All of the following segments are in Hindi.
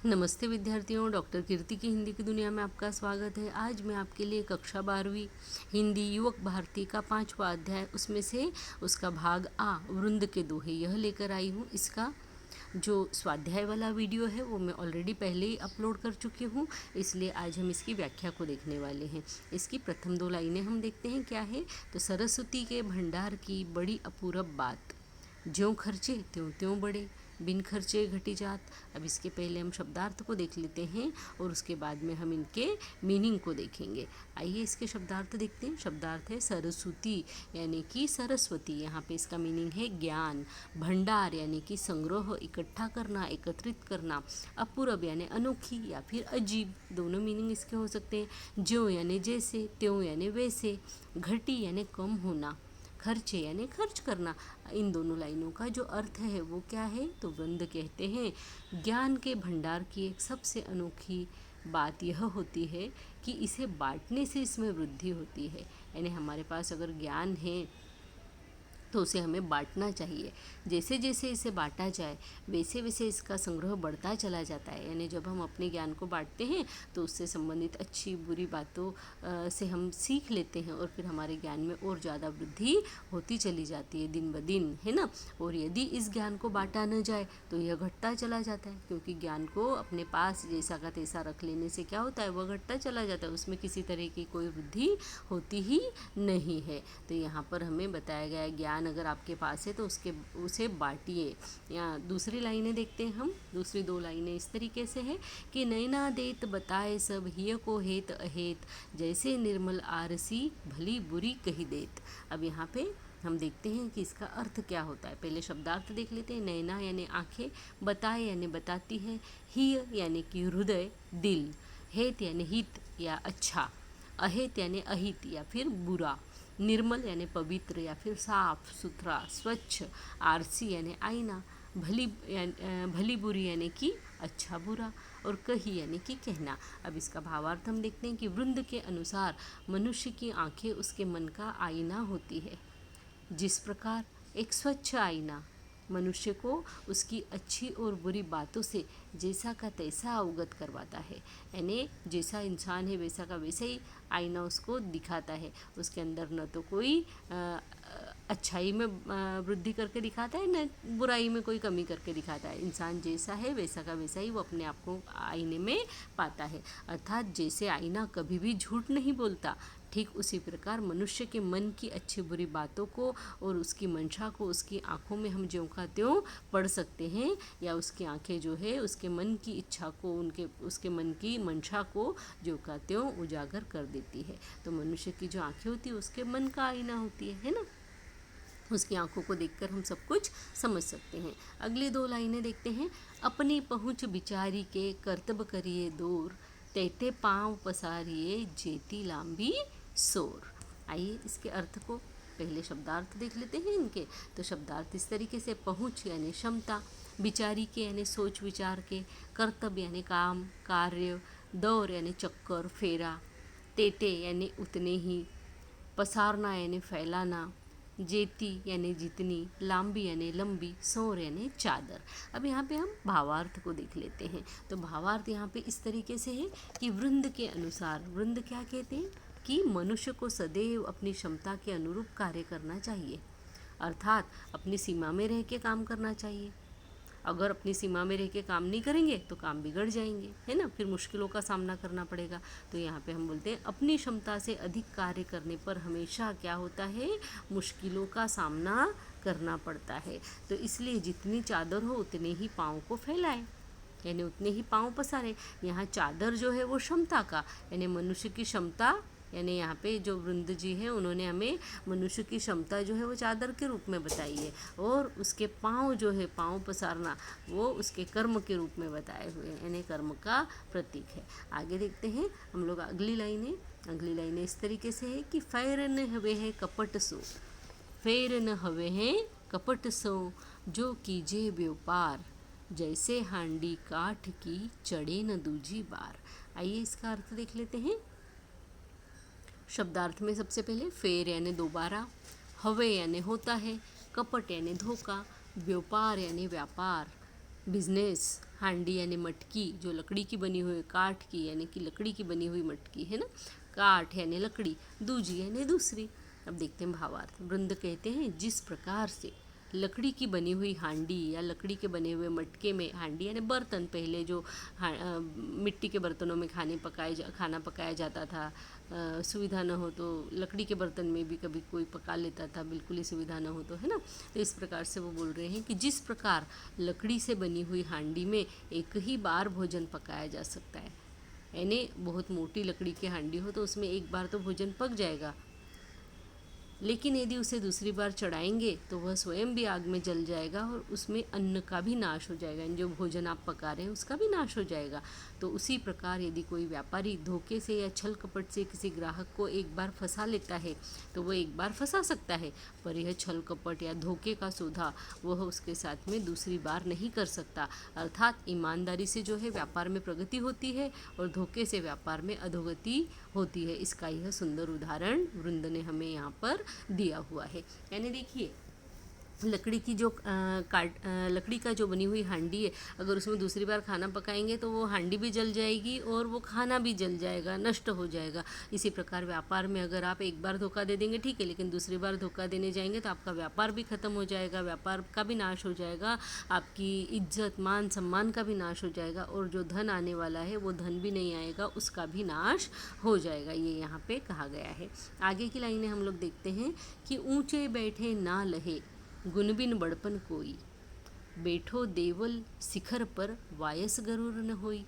नमस्ते विद्यार्थियों, डॉक्टर कीर्ति की हिंदी की दुनिया में आपका स्वागत है। आज मैं आपके लिए कक्षा 12वीं हिंदी युवक भारती का 5वां अध्याय, उसमें से उसका भाग आ वृंद के दोहे यह लेकर आई हूँ। इसका जो स्वाध्याय वाला वीडियो है वो मैं ऑलरेडी पहले ही अपलोड कर चुकी हूँ, इसलिए आज हम इसकी व्याख्या को देखने वाले हैं। इसकी प्रथम 2 लाइनें हम देखते हैं क्या है। तो सरस्वती के भंडार की बड़ी अपूरब बात, ज्यों खर्चे त्यों त्यों बढ़े, बिन खर्चे घटी जात। अब इसके पहले हम शब्दार्थ को देख लेते हैं और उसके बाद में हम इनके मीनिंग को देखेंगे। आइए इसके शब्दार्थ देखते हैं। शब्दार्थ है सरस्वती यानी कि सरस्वती, यहाँ पे इसका मीनिंग है ज्ञान। भंडार यानी कि संग्रह, इकट्ठा करना, एकत्रित करना। अपूरब यानी अनोखी या फिर अजीब, दोनों मीनिंग इसके हो सकते हैं। ज्यों यानी जैसे, त्यों यानी वैसे, घटी यानी कम होना, खर्चे यानी खर्च करना। इन दोनों लाइनों का जो अर्थ है वो क्या है। तो वृंद कहते हैं ज्ञान के भंडार की एक सबसे अनोखी बात यह होती है कि इसे बांटने से इसमें वृद्धि होती है। यानी हमारे पास अगर ज्ञान है तो उसे हमें बांटना चाहिए। जैसे जैसे इसे बांटा जाए वैसे वैसे इसका संग्रह बढ़ता चला जाता है। यानी जब हम अपने ज्ञान को बांटते हैं तो उससे संबंधित अच्छी बुरी बातों से हम सीख लेते हैं और फिर हमारे ज्ञान में और ज़्यादा वृद्धि होती चली जाती है दिन ब दिन, है ना। और यदि इस ज्ञान को बांटा न जाए तो यह घटता चला जाता है, क्योंकि ज्ञान को अपने पास जैसा का तैसा रख लेने से क्या होता है, वह घटता चला जाता है, उसमें किसी तरह की कोई वृद्धि होती ही नहीं है। तो यहाँ पर हमें बताया गया है ज्ञान अगर आपके पास है तो उसे बांटिए। यहाँ दूसरी लाइनें देखते हैं हम। दूसरी 2 लाइनें इस तरीके से है कि नैना देत बताए सब हिय को हेत अहेत, जैसे निर्मल आरसी भली बुरी कही देत। अब यहाँ पे हम देखते हैं कि इसका अर्थ क्या होता है। पहले शब्दार्थ देख लेते हैं। नैना यानी आँखें, बताए यानी बताती है, हिय यानी कि हृदय, दिल, हेत यानी हित या अच्छा, अहित यानी अहित या फिर बुरा, निर्मल यानी पवित्र या फिर साफ सुथरा स्वच्छ, आरसी यानी आईना, भली बुरी यानी कि अच्छा बुरा, और कही यानी कि कहना। अब इसका भावार्थ हम देखते हैं कि वृंद के अनुसार मनुष्य की आंखें उसके मन का आईना होती है। जिस प्रकार एक स्वच्छ आईना मनुष्य को उसकी अच्छी और बुरी बातों से जैसा का तैसा अवगत करवाता है, यानी जैसा इंसान है वैसा का वैसा ही आईना उसको दिखाता है। उसके अंदर न तो कोई अच्छाई में वृद्धि करके दिखाता है, न बुराई में कोई कमी करके दिखाता है। इंसान जैसा है वैसा का वैसा ही वो अपने आप को आईने में पाता है। अर्थात जैसे आईना कभी भी झूठ नहीं बोलता, ठीक उसी प्रकार मनुष्य के मन की अच्छी बुरी बातों को और उसकी मंशा को उसकी आंखों में हम ज्यों का त्यों पढ़ सकते हैं, या उसकी आंखें जो है उसके मन की इच्छा को, उसके मन की मंशा को ज्यों का त्यों उजागर कर देती है। तो मनुष्य की जो आंखें होती है उसके मन का आईना होती है ना। उसकी आंखों को देखकर हम सब कुछ समझ सकते हैं। अगली 2 लाइनें देखते हैं। अपनी पहुँच बिचारी के कर्तव्य करिए दूर, तेते पाँव पसारिए जेती लांबी सोर। आइए इसके अर्थ को पहले शब्दार्थ देख लेते हैं इनके। तो शब्दार्थ इस तरीके से, पहुँच यानी क्षमता, बिचारी के यानी सोच विचार के, कर्तव्य यानी काम कार्य, दौर यानी चक्कर फेरा, तेते यानी उतने ही, पसारना यानी फैलाना, जेती यानी जितनी, लांबी यानी लंबी, सोर यानी चादर। अब यहाँ पे हम भावार्थ को देख लेते हैं। तो भावार्थ यहाँ पे इस तरीके से है कि वृंद के अनुसार, वृंद क्या कहते हैं कि मनुष्य को सदैव अपनी क्षमता के अनुरूप कार्य करना चाहिए, अर्थात अपनी सीमा में रह के काम करना चाहिए। अगर अपनी सीमा में रह के काम नहीं करेंगे तो काम बिगड़ जाएंगे, है ना, फिर मुश्किलों का सामना करना पड़ेगा। तो यहाँ पे हम बोलते हैं अपनी क्षमता से अधिक कार्य करने पर हमेशा क्या होता है, मुश्किलों का सामना करना पड़ता है। तो इसलिए जितनी चादर हो उतने ही पाँव को फैलाए, यानी उतने ही पाँव पसारे। यहाँ चादर जो है वो क्षमता का, यानी मनुष्य की क्षमता, यानी यहाँ पे जो वृंद जी हैं उन्होंने हमें मनुष्य की क्षमता जो है वो चादर के रूप में बताई है, और उसके पाँव जो है, पाँव पसारना, वो उसके कर्म के रूप में बताए हुए हैं, यानी कर्म का प्रतीक है। आगे देखते हैं हम लोग अगली लाइनें इस तरीके से है कि फैर न हवे है कपट सो, फैर न हवे है कपट सो, जो कीजे व्यापार, जैसे हांडी काठ की चढ़े न दूजी बार। आइए इसका अर्थ देख लेते हैं। शब्दार्थ में सबसे पहले फेर यानी दोबारा, हवे यानी होता है, कपट यानी धोखा, व्यापार यानी व्यापार, बिजनेस, हांडी यानी मटकी जो लकड़ी की बनी हुई, काठ की यानी कि लकड़ी की बनी हुई मटकी है ना, काठ यानी लकड़ी, दूजी यानी दूसरी। अब देखते हैं भावार्थ। वृंद कहते हैं जिस प्रकार से लकड़ी की बनी हुई हांडी या लकड़ी के बने हुए मटके में, हांडी यानी बर्तन, पहले जो मिट्टी के बर्तनों में खाना पकाया जाता था, सुविधा न हो तो लकड़ी के बर्तन में भी कभी कोई पका लेता था, बिल्कुल ही सुविधा न हो तो, है ना। तो इस प्रकार से वो बोल रहे हैं कि जिस प्रकार लकड़ी से बनी हुई हांडी में एक ही बार भोजन पकाया जा सकता है, यानी बहुत मोटी लकड़ी की हांडी हो तो उसमें एक बार तो भोजन पक जाएगा, लेकिन यदि उसे दूसरी बार चढ़ाएंगे तो वह स्वयं भी आग में जल जाएगा और उसमें अन्न का भी नाश हो जाएगा, यानी जो भोजन आप पका रहे हैं उसका भी नाश हो जाएगा। तो उसी प्रकार यदि कोई व्यापारी धोखे से या छल कपट से किसी ग्राहक को एक बार फंसा लेता है तो वह एक बार फंसा सकता है, पर यह छल कपट या धोखे का सौदा वह उसके साथ में दूसरी बार नहीं कर सकता। अर्थात ईमानदारी से जो है व्यापार में प्रगति होती है और धोखे से व्यापार में अधोगति होती है। इसका यह सुंदर उदाहरण वृंद ने हमें यहाँ पर दिया हुआ है। यानी देखिए, लकड़ी की जो लकड़ी का जो बनी हुई हांडी है, अगर उसमें दूसरी बार खाना पकाएंगे तो वो हांडी भी जल जाएगी और वो खाना भी जल जाएगा, नष्ट हो जाएगा। इसी प्रकार व्यापार में अगर आप एक बार धोखा दे देंगे ठीक है, लेकिन दूसरी बार धोखा देने जाएंगे तो आपका व्यापार भी खत्म हो जाएगा, व्यापार का भी नाश हो जाएगा, आपकी इज्जत मान सम्मान का भी नाश हो जाएगा और जो धन आने वाला है वो धन भी नहीं आएगा, उसका भी नाश हो जाएगा। ये यहाँ पे कहा गया है। आगे की लाइनें हम लोग देखते हैं कि ऊंचे बैठे ना लहे गुणबिन बड़पन कोई, बैठो देवल शिखर पर वायस गरुर न होई।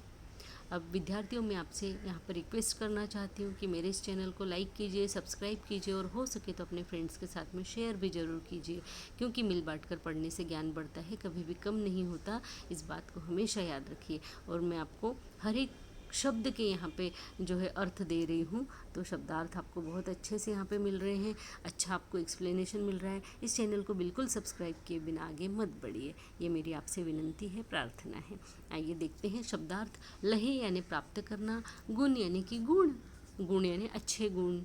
अब विद्यार्थियों, मैं आपसे यहाँ पर रिक्वेस्ट करना चाहती हूँ कि मेरे इस चैनल को लाइक कीजिए, सब्सक्राइब कीजिए और हो सके तो अपने फ्रेंड्स के साथ में शेयर भी ज़रूर कीजिए, क्योंकि मिल बांट कर पढ़ने से ज्ञान बढ़ता है, कभी भी कम नहीं होता। इस बात को हमेशा याद रखिए। और मैं आपको हर एक शब्द के यहाँ पे जो है अर्थ दे रही हूँ, तो शब्दार्थ आपको बहुत अच्छे से यहाँ पे मिल रहे हैं, अच्छा आपको एक्सप्लेनेशन मिल रहा है। इस चैनल को बिल्कुल सब्सक्राइब किए बिना आगे मत बढ़िए, ये मेरी आपसे विनंती है, प्रार्थना है। आइए देखते हैं शब्दार्थ। लहे यानी प्राप्त करना, गुण यानी कि गुण, गुण यानी अच्छे गुण,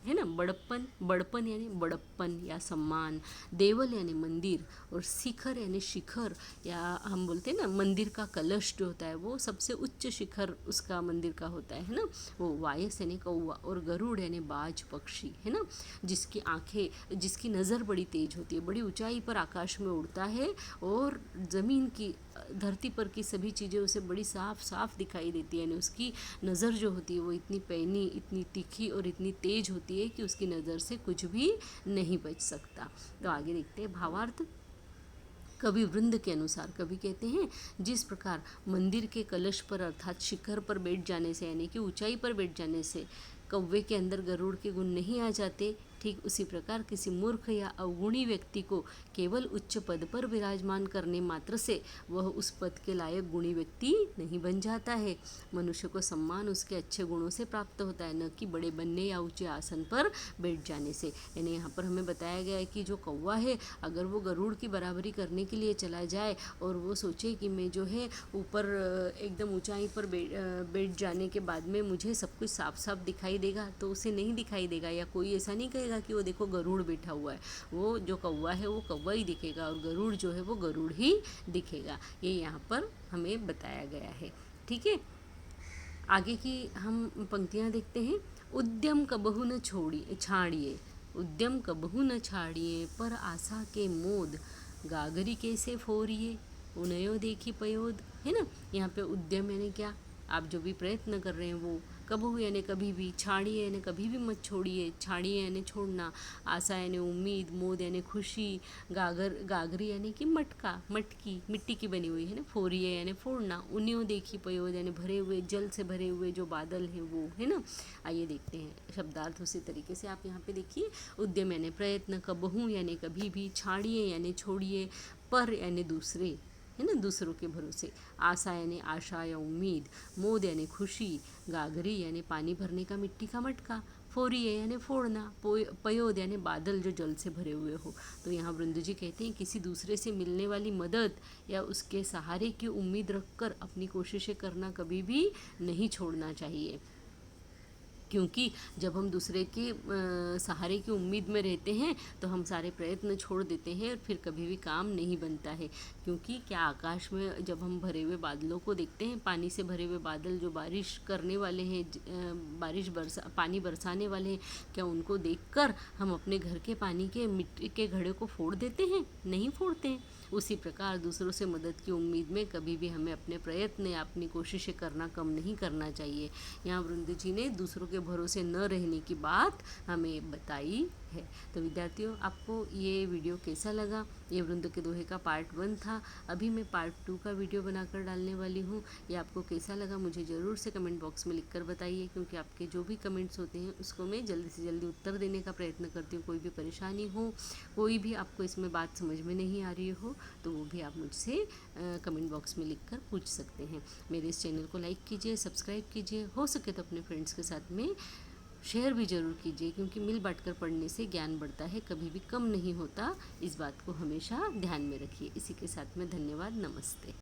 है ना। बड़प्पन, बड़पन यानी बड़प्पन या सम्मान, देवल यानी मंदिर, और शिखर यानी शिखर, या हम बोलते हैं ना मंदिर का कलश जो होता है वो सबसे उच्च शिखर उसका मंदिर का होता है ना, वो। वायस यानी कौवा, और गरुड़ यानी बाज पक्षी, है ना, जिसकी आंखें, जिसकी नज़र बड़ी तेज होती है, बड़ी ऊंचाई पर आकाश में उड़ता है और ज़मीन की, धरती पर की सभी चीज़ें उसे बड़ी साफ साफ दिखाई देती है, यानी उसकी नज़र जो होती है वो इतनी पैनी, इतनी तीखी और इतनी तेज होती है कि उसकी नज़र से कुछ भी नहीं बच सकता। तो आगे देखते हैं भावार्थ। कवि वृंद के अनुसार, कवि कहते हैं जिस प्रकार मंदिर के कलश पर अर्थात शिखर पर बैठ जाने से, यानी कि ऊंचाई पर बैठ जाने से कौवे के अंदर गरुड़ के गुण नहीं आ जाते, ठीक उसी प्रकार किसी मूर्ख या अवगुणी व्यक्ति को केवल उच्च पद पर विराजमान करने मात्र से वह उस पद के लायक गुणी व्यक्ति नहीं बन जाता है। मनुष्य को सम्मान उसके अच्छे गुणों से प्राप्त होता है, न कि बड़े बनने या ऊंचे आसन पर बैठ जाने से। यानी यहाँ पर हमें बताया गया है कि जो कौवा है, अगर वो गरुड़ की बराबरी करने के लिए चला जाए और वो सोचे कि मैं जो है ऊपर एकदम ऊंचाई पर बैठ जाने के बाद में मुझे सब कुछ साफ साफ दिखाई देगा, तो उसे नहीं दिखाई देगा, या कोई ऐसा नहीं कहेगा कि वो देखो गरुड़ बैठा हुआ है। वो जो कौवा है वो कौवा ही दिखेगा और गरुड़ जो है वो गरुड़ ही दिखेगा। ये यहाँ पर हमें बताया गया है, ठीक है। आगे की हम पंक्तियाँ देखते हैं। उद्यम कबहु न छाड़िए, उद्यम कबहु न छाड़िए, पर आशा के मोद गागरी कैसे फोरिए, उनयो देखी पयोद, है ना। यहाँ पे उद्यम यानी क्या, आप जो भी प्रयत्न कर रहे हैं वो, कबहू यानी कभी भी, छाड़िए यानी कभी भी मत छोड़िए, छाड़िए यानी छोड़ना, आशा यानी उम्मीद, मोद यानी खुशी, गागरी यानी कि मटका, मटकी, मिट्टी की बनी हुई, है ना, फोरिए यानी फोड़ना, उन्यों देखी पयोद यानी भरे हुए, जल से भरे हुए जो बादल हैं वो, है ना। आइए देखते हैं शब्दार्थ उसी तरीके से। आप यहाँ पे देखिए, उद्यम यानी प्रयत्न, कबहू यानी कभी भी, छाड़िए यानी छोड़िए, पर यानी दूसरे, है ना, दूसरों के भरोसे, आशा यानी आशा या उम्मीद, मोद यानी खुशी, गागरी यानी पानी भरने का मिट्टी का मटका, फोरिए यानी फोड़ना, पयोद यानी बादल जो जल से भरे हुए हो। तो यहाँ वृंद जी कहते हैं किसी दूसरे से मिलने वाली मदद या उसके सहारे की उम्मीद रखकर अपनी कोशिशें करना कभी भी नहीं छोड़ना चाहिए। क्योंकि जब हम दूसरे के सहारे की उम्मीद में रहते हैं तो हम सारे प्रयत्न छोड़ देते हैं और फिर कभी भी काम नहीं बनता है। क्योंकि क्या आकाश में जब हम भरे हुए बादलों को देखते हैं, पानी से भरे हुए बादल जो बारिश करने वाले हैं, पानी बरसाने वाले हैं, क्या उनको देखकर हम अपने घर के पानी के मिट्टी के घड़े को फोड़ देते हैं? नहीं फोड़ते हैं। उसी प्रकार दूसरों से मदद की उम्मीद में कभी भी हमें अपने प्रयत्न या अपनी कोशिशें करना कम नहीं करना चाहिए। यहाँ वृंद जी ने दूसरों के भरोसे न रहने की बात हमें बताई है। तो विद्यार्थियों, आपको ये वीडियो कैसा लगा? ये वृंद के दोहे का पार्ट 1 था। अभी मैं पार्ट 2 का वीडियो बनाकर डालने वाली हूँ। ये आपको कैसा लगा मुझे ज़रूर से कमेंट बॉक्स में लिखकर बताइए, क्योंकि आपके जो भी कमेंट्स होते हैं उसको मैं जल्दी से जल्दी उत्तर देने का प्रयत्न करती हूँ। कोई भी परेशानी हो, कोई भी आपको इसमें बात समझ में नहीं आ रही हो, तो वो भी आप मुझसे कमेंट बॉक्स में लिखकर पूछ सकते हैं। मेरे इस चैनल को लाइक कीजिए, सब्सक्राइब कीजिए, हो सके तो अपने फ्रेंड्स के साथ में शेयर भी ज़रूर कीजिए, क्योंकि मिल बांटकर पढ़ने से ज्ञान बढ़ता है, कभी भी कम नहीं होता। इस बात को हमेशा ध्यान में रखिए। इसी के साथ में धन्यवाद, नमस्ते।